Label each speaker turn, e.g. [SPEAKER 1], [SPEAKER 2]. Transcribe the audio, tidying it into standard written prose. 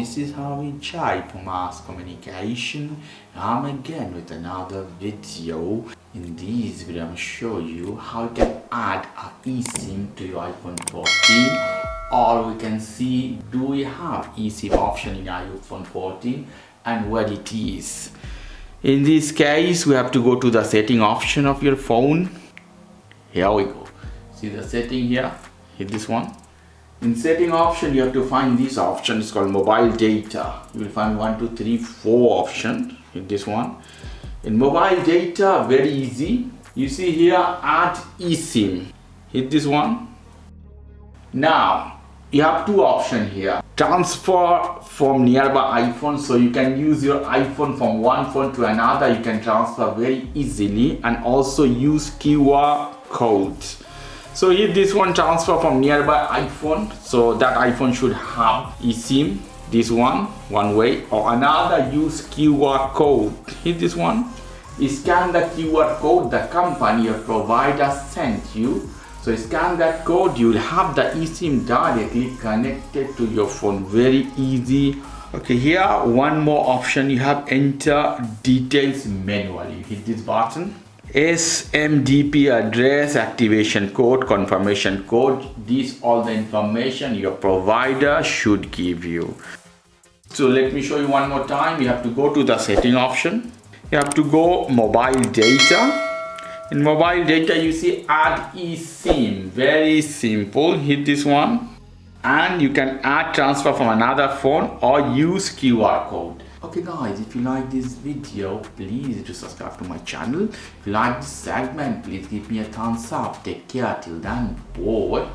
[SPEAKER 1] this is how we type mass communication. I'm again with another video. In this video I'm going to show you how you can add a eSIM to your iPhone 14, or we can see do we have eSIM option in iPhone 14 and what it is. In this case we have to go to the setting option of your phone. Here we go. See the setting here, hit this one. In setting option you have to find this option, it's called mobile data. You will find 1 2 3 4 option. Hit this one. In mobile data, very easy, you see here add eSIM. Hit this one. Now you have two options here, transfer from nearby iPhone, so you can use your iPhone from one phone to another. You can transfer very easily, and also use QR code. So hit this one, transfer from nearby iPhone, so that iPhone should have eSIM. This one way, or another use QR code. Hit this one. Scan the QR code the company or provider sent you. So scan that code, you will have the eSIM directly connected to your phone. Very easy. Okay, here one more option, you have enter details manually. Hit this button. SMDP address, activation code, confirmation code. These all the information your provider should give you. So let me show you one more time. You have to go to the setting option. You have to go mobile data. In mobile data you see add eSIM. Very simple. Hit this one. And you can add transfer from another phone or use QR code. Okay guys, if you like this video, please do subscribe to my channel. If you like this segment, please give me a thumbs up. Take care till then. Bye.